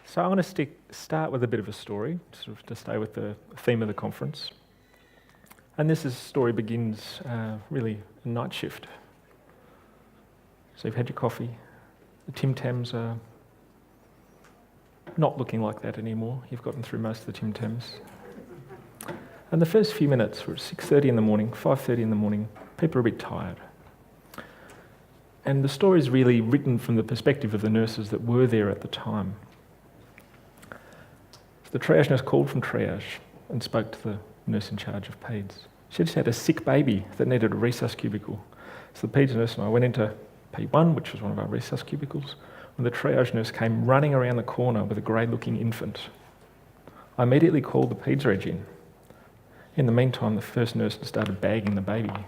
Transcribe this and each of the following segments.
So I want to start with a bit of a story, sort of to stay with the theme of the conference. And this story begins really a night shift. So you've had your coffee, the Tim Tams are not looking like that anymore. You've gotten through most of the Tim Tams. And the first few minutes were at 6:30 in the morning, 5:30 in the morning, people are a bit tired. And the story is really written from the perspective of the nurses that were there at the time. The triage nurse called from triage and spoke to the nurse in charge of paeds. She just had a sick baby that needed a resus cubicle. So the paeds nurse and I went into P1, which was one of our resus cubicles, when the triage nurse came running around the corner with a grey-looking infant. I immediately called the paeds reg in. In the meantime, the first nurse had started bagging the baby.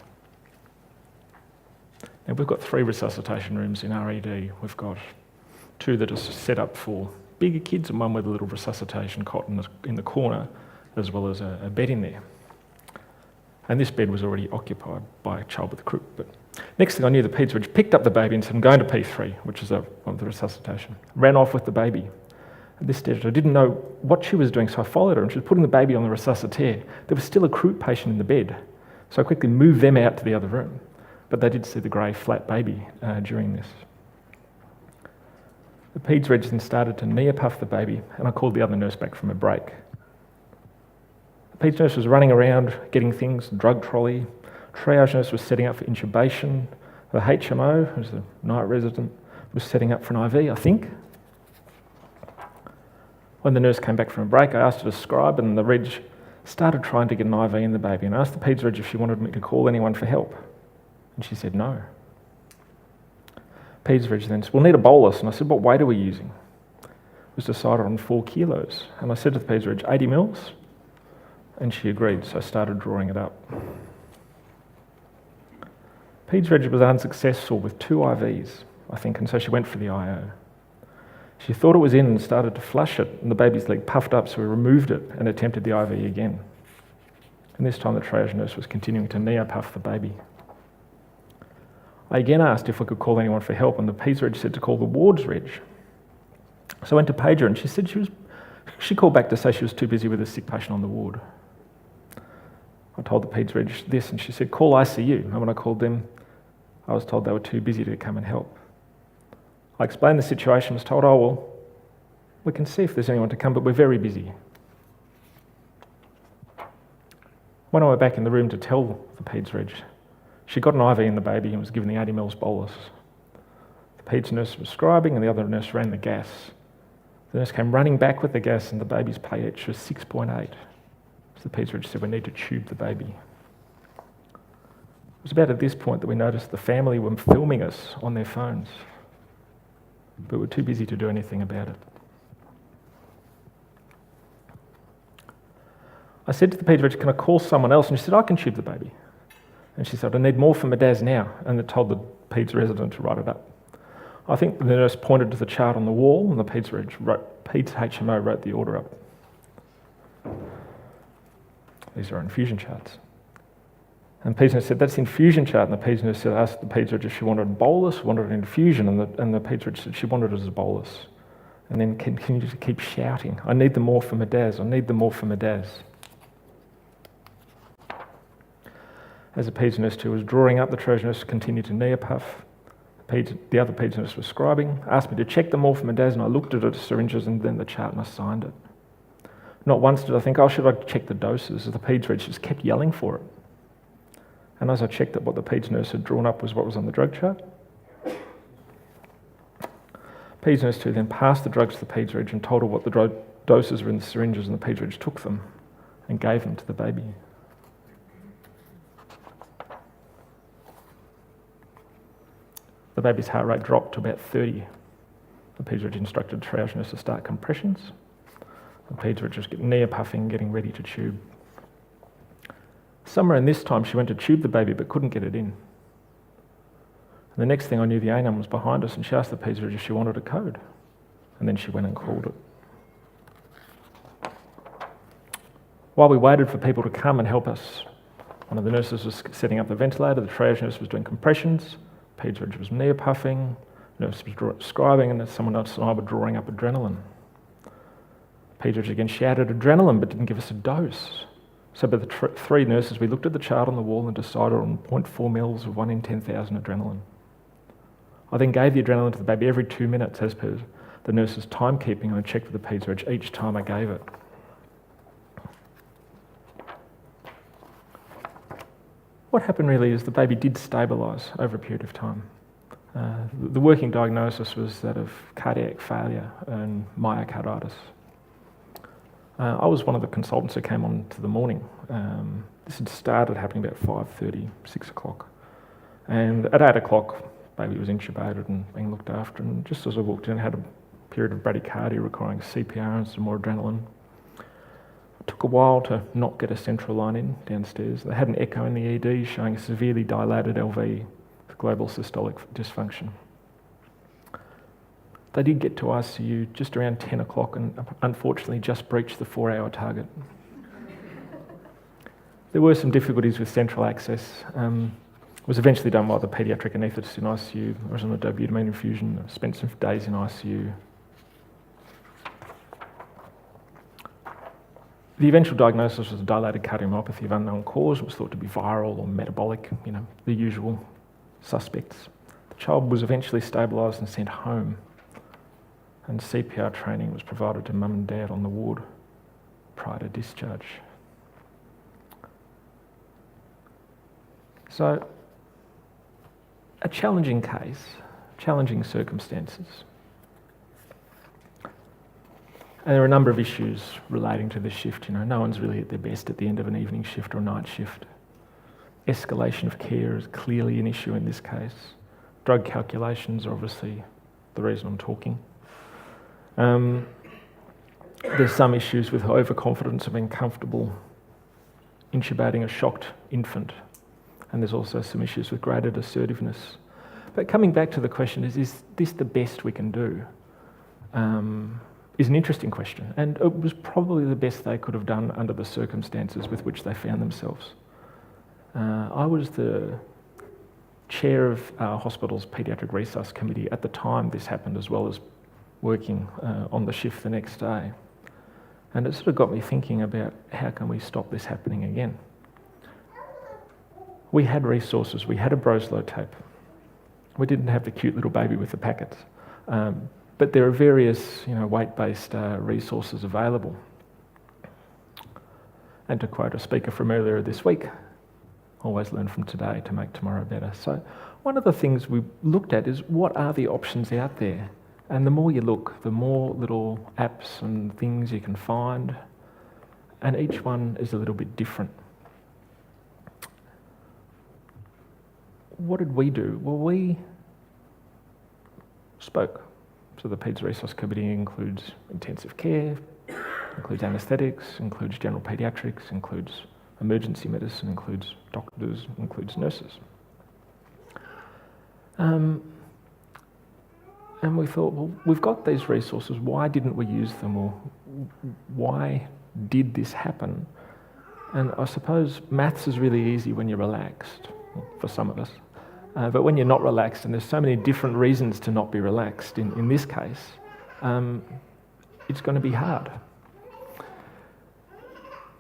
Now, we've got 3 resuscitation rooms in our ED. We've got 2 that are set up for bigger kids and one with a little resuscitation cot in the corner, as well as a bed in there. And this bed was already occupied by a child with a croup. But next thing I knew, the paeds reg picked up the baby and said, I'm going to P3, which is one of the resuscitation. Ran off with the baby. At this stage, I didn't know what she was doing, so I followed her, and she was putting the baby on the resuscitaire. There was still a croup patient in the bed, so I quickly moved them out to the other room. But they did see the grey flat baby during this. The paeds reg then started to near-puff the baby, and I called the other nurse back from a break. The paeds nurse was running around, getting things, drug trolley. Triage nurse was setting up for intubation. The HMO, who's the night resident, was setting up for an IV, I think. When the nurse came back from a break, I asked her to scribe, and the reg started trying to get an IV in the baby, and I asked the paeds reg if she wanted me to call anyone for help. And she said no. Paeds reg then said, we'll need a bolus. And I said, what weight are we using? It was decided on 4 kilos. And I said to the paeds reg, 80 mils? And she agreed, so I started drawing it up. Paeds reg was unsuccessful with 2 IVs, I think, and so she went for the IO. She thought it was in and started to flush it, and the baby's leg puffed up, so we removed it and attempted the IV again. And this time the triage nurse was continuing to neo-puff the baby. I again asked if I could call anyone for help, and the paeds reg said to call the wards reg. So I went to page her, and she said she called back to say she was too busy with a sick patient on the ward. I told the paeds reg this, and she said, call ICU. And when I called them, I was told they were too busy to come and help. I explained the situation, was told, oh, well, we can see if there's anyone to come, but we're very busy. When I went back in the room to tell the paeds reg, she got an IV in the baby and was given the 80 mils bolus. The paeds nurse was scribing and the other nurse ran the gas. The nurse came running back with the gas and the baby's pH was 6.8. So the paeds reg said, we need to tube the baby. It was about at this point that we noticed the family were filming us on their phones, but we're too busy to do anything about it. I said to the paeds reg, can I call someone else? And she said, I can tube the baby. And she said, I need more for my dad's now. And they told the paeds resident to write it up. I think the nurse pointed to the chart on the wall and the paeds HMO wrote the order up. These are infusion charts. And the paeds nurse said, that's the infusion chart. And the paeds nurse asked the paeds reg if she wanted a bolus, wanted an infusion. And the paeds reg said she wanted it as a bolus. And then continued to keep shouting, I need the more for my dad's, I need the more for my dad's. As the paeds nurse too was drawing up, the triage nurse continued to neo-puff. The other paeds nurse was scribing, asked me to check them all for my dad's, and I looked at the syringes and then the chart and I signed it. Not once did I think, oh, should I check the doses? The paeds reg just kept yelling for it. And as I checked that what the paeds nurse had drawn up was what was on the drug chart. Paeds nurse too then passed the drugs to the paeds reg and told her what the doses were in the syringes, and the paeds reg took them and gave them to the baby. The baby's heart rate dropped to about 30. The paeds reg instructed the triage nurse to start compressions. The paeds reg was neo-puffing, getting ready to tube. Somewhere in this time, she went to tube the baby but couldn't get it in. And the next thing I knew, the ANUM was behind us, and she asked the paeds reg if she wanted a code. And then she went and called it. While we waited for people to come and help us One of the nurses was setting up the ventilator, the triage nurse was doing compressions, paediatric was near puffing, nurse was scribing, and someone else and I were drawing up adrenaline. Paediatric again shouted adrenaline but didn't give us a dose. So by the three nurses, we looked at the chart on the wall and decided on 0.4 mils of 1 in 10,000 adrenaline. I then gave the adrenaline to the baby every 2 minutes as per the nurse's timekeeping, and I checked with the paediatric each time I gave it. What happened really is the baby did stabilise over a period of time. The working diagnosis was that of cardiac failure and myocarditis. I was one of the consultants who came on to the morning. This had started happening about 5:30, 6 o'clock. And at 8 o'clock, baby was intubated and being looked after. And just as I walked in, I had a period of bradycardia requiring CPR and some more adrenaline. It took a while to not get a central line in downstairs. They had an echo in the ED showing a severely dilated LV with global systolic dysfunction. They did get to ICU just around 10 o'clock and unfortunately just breached the 4-hour target. There were some difficulties with central access. It was eventually done by the paediatric anaesthetist in ICU. I was on a dobutamine infusion, spent some days in ICU. The eventual diagnosis was a dilated cardiomyopathy of unknown cause. It was thought to be viral or metabolic, the usual suspects. The child was eventually stabilised and sent home. And CPR training was provided to mum and dad on the ward prior to discharge. So, a challenging case, challenging circumstances. And there are a number of issues relating to this shift. No one's really at their best at the end of an evening shift or a night shift. Escalation of care is clearly an issue in this case. Drug calculations are obviously the reason I'm talking. There's some issues with overconfidence of being comfortable intubating a shocked infant. And there's also some issues with graded assertiveness. But coming back to the question, is this the best we can do? Is an interesting question. And it was probably the best they could have done under the circumstances with which they found themselves. I was the chair of our hospital's paediatric resus committee at the time this happened, as well as working on the shift the next day. And it sort of got me thinking about how can we stop this happening again? We had resources. We had a Broslow tape. We didn't have the cute little baby with the packets. But there are various weight-based resources available. And to quote a speaker from earlier this week, always learn from today to make tomorrow better. So one of the things we looked at is what are the options out there? And the more you look, the more little apps and things you can find. And each one is a little bit different. What did we do? Well, we spoke. So the Peds Resource Committee includes intensive care, includes anaesthetics, includes general paediatrics, includes emergency medicine, includes doctors, includes nurses. And we thought, well, we've got these resources, why didn't we use them, or why did this happen? And I suppose maths is really easy when you're relaxed, for some of us. But when you're not relaxed, and there's so many different reasons to not be relaxed in this case, it's going to be hard.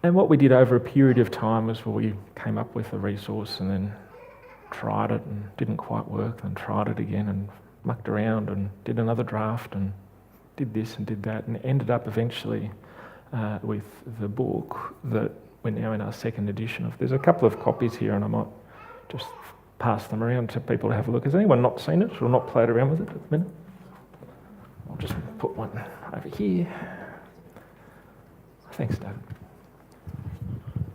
And what we did over a period of time was we came up with a resource and then tried it and didn't quite work, and tried it again and mucked around and did another draft and did this and did that, and ended up eventually with the book that we're now in our second edition of. There's a couple of copies here, and I might just pass them around to people to have a look. Has anyone not seen it or not played around with it at the minute? I'll just put one over here. Thanks, David.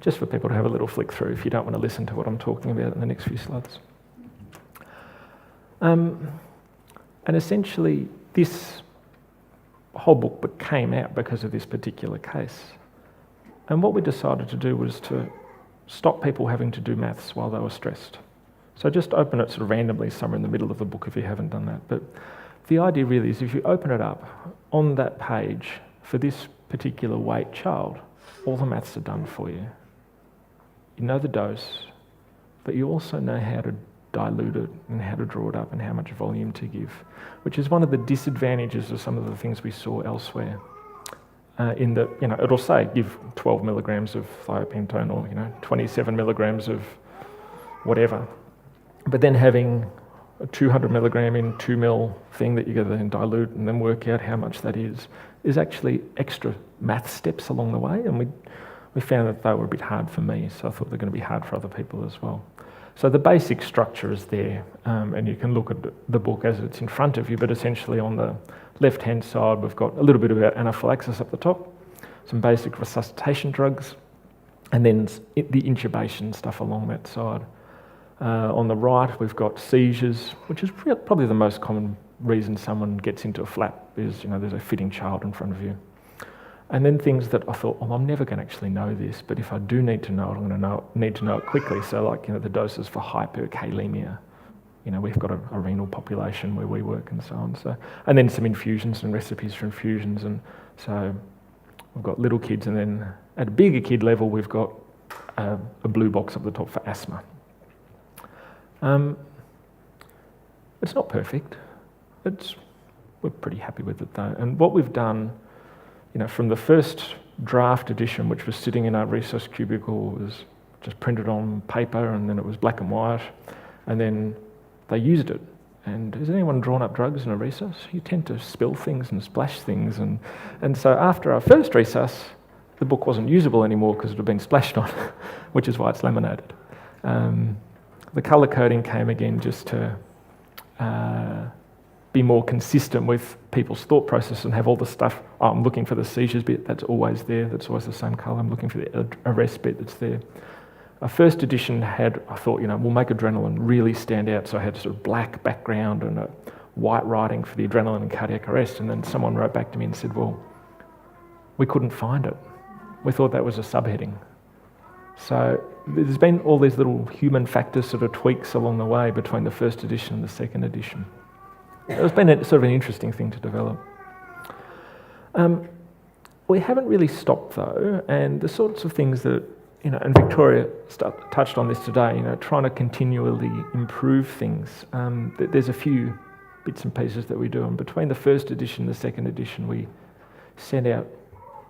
Just for people to have a little flick through if you don't want to listen to what I'm talking about in the next few slides. And essentially, this whole book came out because of this particular case. And what we decided to do was to stop people having to do maths while they were stressed. So just open it sort of randomly somewhere in the middle of the book if you haven't done that. But the idea really is if you open it up, on that page, for this particular weight child, all the maths are done for you. You know the dose, but you also know how to dilute it and how to draw it up and how much volume to give, which is one of the disadvantages of some of the things we saw elsewhere. In that, it'll say give 12 milligrams of thiopentone or, 27 milligrams of whatever. But then having a 200 milligram in 2 mil thing that you got to then dilute and then work out how much that is actually extra math steps along the way. And we found that they were a bit hard for me, so I thought they're going to be hard for other people as well. So the basic structure is there, and you can look at the book as it's in front of you, but essentially on the left-hand side, we've got a little bit about anaphylaxis up the top, some basic resuscitation drugs, and then the intubation stuff along that side. On the right, we've got seizures, which is probably the most common reason someone gets into a flap is, there's a fitting child in front of you. And then things that I thought, I'm never going to actually know this, but if I do need to know it, I'm going to need to know it quickly. So like, the doses for hyperkalemia. We've got a renal population where we work and so on. So, and then some infusions and recipes for infusions. And so we've got little kids, and then at a bigger kid level, we've got a blue box up the top for asthma. It's not perfect. We're pretty happy with it though. And what we've done, from the first draft edition, which was sitting in our resus cubicle, was just printed on paper, and then it was black and white, and then they used it. And has anyone drawn up drugs in a resus? You tend to spill things and splash things, and so after our first resus, the book wasn't usable anymore because it had been splashed on, which is why it's laminated. The colour coding came again just to be more consistent with people's thought process and have all the stuff. I'm looking for the seizures bit, that's always there, that's always the same colour. I'm looking for the arrest bit, that's there. Our first edition had, I thought, we'll make adrenaline really stand out, so I had sort of black background and a white writing for the adrenaline and cardiac arrest, and then someone wrote back to me and said, well, we couldn't find it. We thought that was a subheading. So there's been all these little human factors sort of tweaks along the way between the first edition and the second edition. It's been sort of an interesting thing to develop. We haven't really stopped though, and the sorts of things that, and Victoria touched on this today, trying to continually improve things. There's a few bits and pieces that we do, and between the first edition and the second edition, we sent out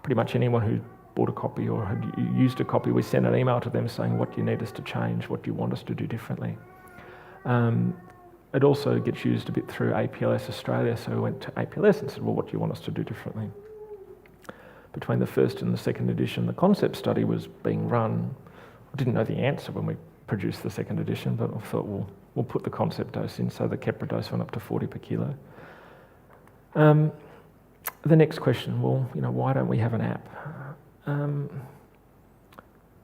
pretty much anyone who bought a copy or had used a copy, we sent an email to them saying, what do you need us to change, what do you want us to do differently? It also gets used a bit through APLES Australia, so we went to APLES and said, well, what do you want us to do differently? Between the first and the second edition, the concept study was being run. I didn't know the answer when we produced the second edition, but I thought, well, we'll put the concept dose in, so the Keppra dose went up to 40 per kilo. The next question, well, why don't we have an app?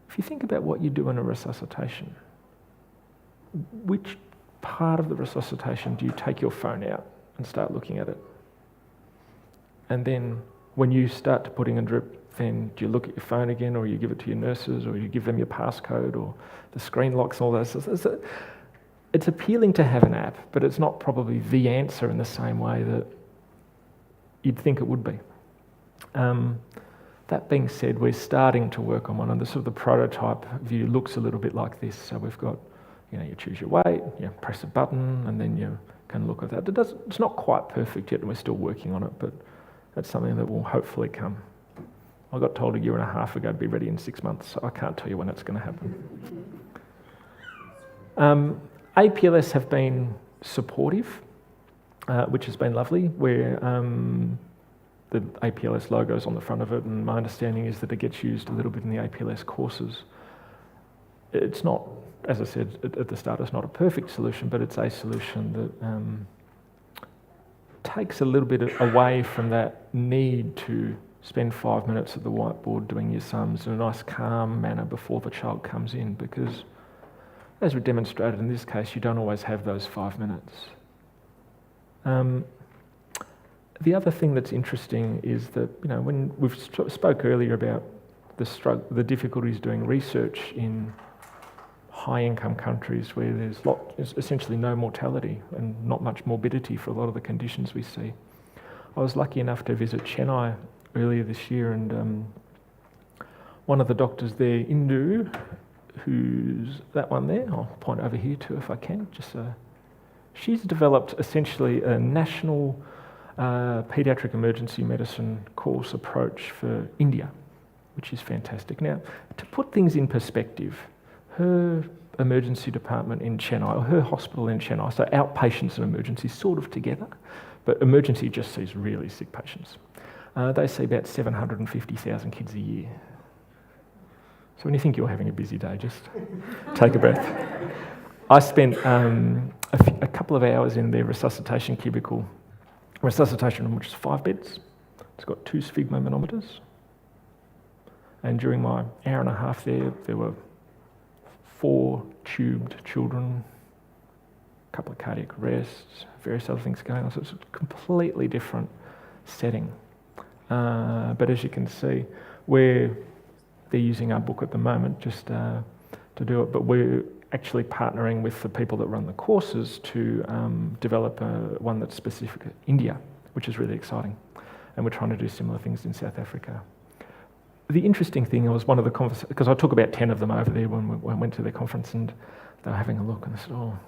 If you think about what you do in a resuscitation, which part of the resuscitation do you take your phone out and start looking at it? And then when you start to putting a drip, then do you look at your phone again, or you give it to your nurses, or you give them your passcode, or the screen locks and all those? It's appealing to have an app, but it's not probably the answer in the same way that you'd think it would be. That being said, we're starting to work on one, and the sort of the prototype view looks a little bit like this. So we've got, you choose your weight, you press a button, and then you can look at that. It's not quite perfect yet, and we're still working on it, but that's something that will hopefully come. I got told 1.5 years ago to be ready in 6 months, so I can't tell you when it's going to happen. APLES have been supportive, which has been lovely, where the APLES logo's on the front of it, and my understanding is that it gets used a little bit in the APLES courses. It's not, as I said at the start, it's not a perfect solution, but it's a solution that takes a little bit away from that need to spend 5 minutes at the whiteboard doing your sums in a nice calm manner before the child comes in, because as we demonstrated in this case, you don't always have those 5 minutes. The other thing that's interesting is that, when we've spoke earlier about the difficulties doing research in high-income countries where there's essentially no mortality and not much morbidity for a lot of the conditions we see. I was lucky enough to visit Chennai earlier this year, and one of the doctors there, Indu, who's that one there. I'll point over here too if I can. She's developed essentially a national paediatric emergency medicine course approach for India, which is fantastic. Now, to put things in perspective, her emergency department in Chennai, or her hospital in Chennai, so outpatients and emergencies sort of together, but emergency just sees really sick patients. They see about 750,000 kids a year. So when you think you're having a busy day, just take a breath. I spent a couple of hours in their resuscitation cubicle. Resuscitation room, which is 5 beds. It's got 2 sphygmomanometers. And during my hour and a half there were 4 tubed children, a couple of cardiac arrests, various other things going on. So it's a completely different setting. But as you can see, they're using our book at the moment just to do it, but we're actually partnering with the people that run the courses to develop one that's specific to India, which is really exciting. And we're trying to do similar things in South Africa. The interesting thing was one of the conversations, because I took about 10 of them over there when we went to their conference, and they were having a look, and they said, oh,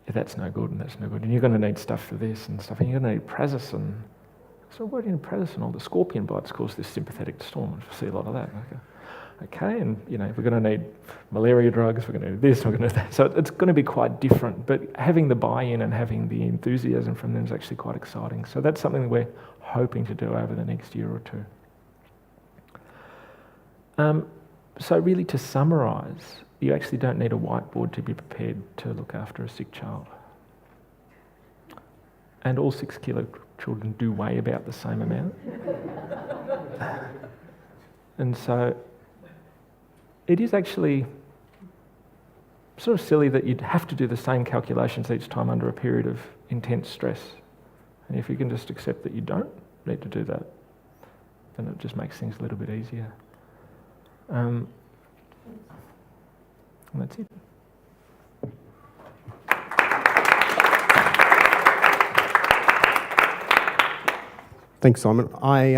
yeah, that's no good, and that's no good, and you're going to need stuff for this and stuff, and you're going to need prazosin. So what do you need prazosin? All the scorpion bites cause this sympathetic storm. We see a lot of that. Okay, and we're going to need malaria drugs, we're going to need this, we're going to need that. So it's going to be quite different, but having the buy-in and having the enthusiasm from them is actually quite exciting. So that's something that we're hoping to do over the next year or two. So really, to summarise, you actually don't need a whiteboard to be prepared to look after a sick child. And all 6-kilo children do weigh about the same amount. And so it is actually sort of silly that you'd have to do the same calculations each time under a period of intense stress. And if you can just accept that you don't need to do that, then it just makes things a little bit easier. And that's it. Thanks, Simon. I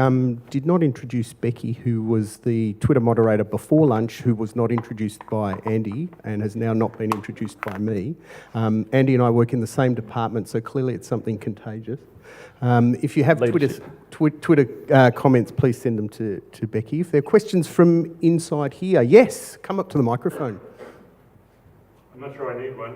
did not introduce Becky, who was the Twitter moderator before lunch, who was not introduced by Andy and has now not been introduced by me. Andy and I work in the same department, so clearly it's something contagious. If you have Twitter comments, please send them to Becky. If there are questions from inside here, yes, come up to the microphone. I'm not sure I need one.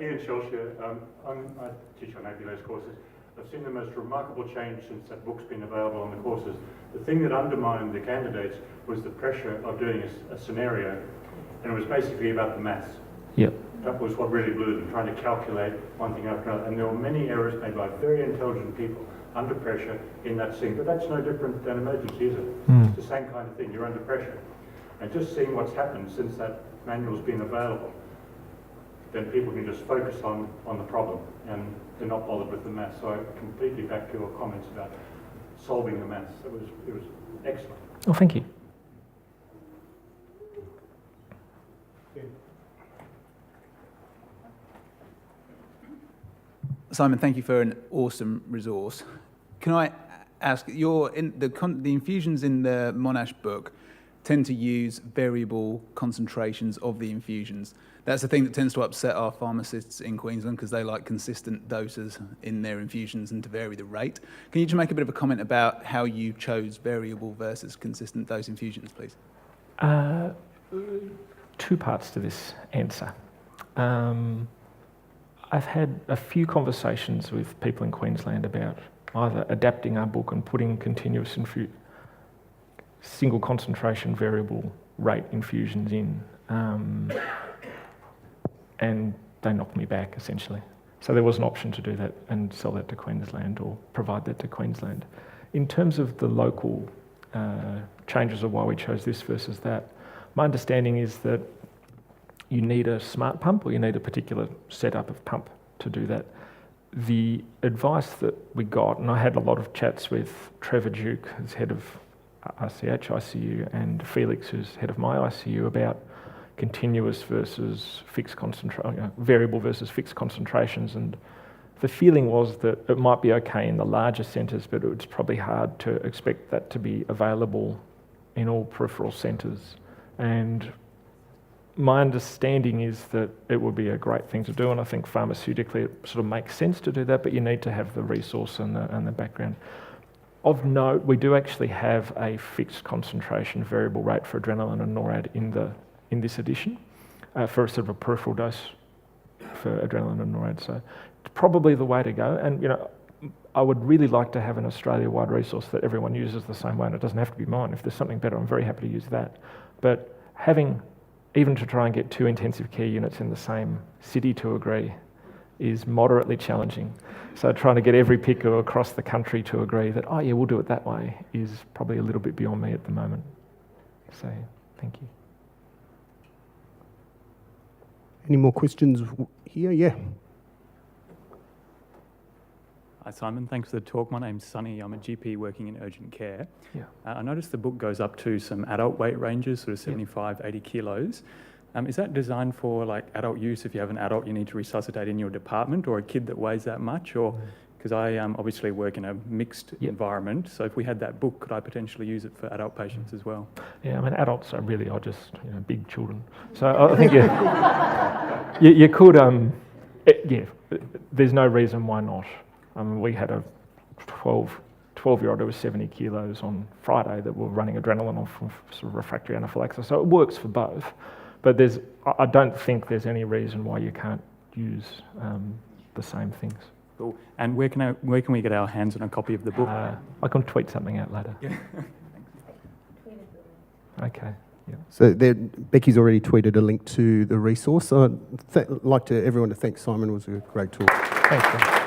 Ian Schulcher, I teach on APLES courses. I've seen the most remarkable change since that book's been available on the courses. The thing that undermined the candidates was the pressure of doing a scenario, and it was basically about the maths. Yep. That was what really blew them, trying to calculate one thing after another. And there were many errors made by very intelligent people under pressure in that scene. But that's no different than emergency, is it? It's the same kind of thing. You're under pressure. And just seeing what's happened since that manual's been available, then people can just focus on the problem and they're not bothered with the maths. So I completely back your comments about solving the maths. It was excellent. Oh, thank you. Simon, thank you for an awesome resource. Can I ask, the infusions in the Monash book tend to use variable concentrations of the infusions. That's the thing that tends to upset our pharmacists in Queensland because they like consistent doses in their infusions and to vary the rate. Can you just make a bit of a comment about how you chose variable versus consistent dose infusions, please? 2 parts to this answer. I've had a few conversations with people in Queensland about either adapting our book and putting continuous single concentration variable rate infusions in, and they knocked me back essentially. So there was an option to do that and sell that to Queensland or provide that to Queensland. In terms of the local changes of why we chose this versus that, my understanding is that you need a smart pump or you need a particular setup of pump to do that. The advice that we got, and I had a lot of chats with Trevor Duke, who's head of RCH ICU, and Felix, who's head of my ICU, about continuous versus fixed concentration, variable versus fixed concentrations. And the feeling was that it might be okay in the larger centres, but it's probably hard to expect that to be available in all peripheral centres. And my understanding is that it would be a great thing to do, and I think pharmaceutically it sort of makes sense to do that, but you need to have the resource and the background. Of note, we do actually have a fixed concentration variable rate for adrenaline and NORAD in this edition for a sort of a peripheral dose for adrenaline and NORAD. So it's probably the way to go. And I would really like to have an Australia-wide resource that everyone uses the same way, and it doesn't have to be mine. If there's something better, I'm very happy to use that. But even to try and get 2 intensive care units in the same city to agree is moderately challenging. So trying to get every PICU across the country to agree that, oh yeah, we'll do it that way, is probably a little bit beyond me at the moment. So, thank you. Any more questions here? Yeah. Hi Simon, thanks for the talk. My name's Sunny. I'm a GP working in urgent care. Yeah. I noticed the book goes up to some adult weight ranges, sort of 75, 80 kilos. Is that designed for like adult use if you have an adult you need to resuscitate in your department, or a kid that weighs that much? Or because I obviously work in a mixed environment, so if we had that book, could I potentially use it for adult patients as well? Yeah, I mean, adults are just big children. So I think you could, there's no reason why not. We had a 12-year-old who was 70 kilos on Friday that were running adrenaline off from sort of refractory anaphylaxis. So it works for both. But I don't think there's any reason why you can't use the same things. Cool. And where can we get our hands on a copy of the book? I can tweet something out later. Yeah. Okay. Yeah. So Becky's already tweeted a link to the resource. I'd like everyone to thank Simon. It was a great talk. Thanks, John.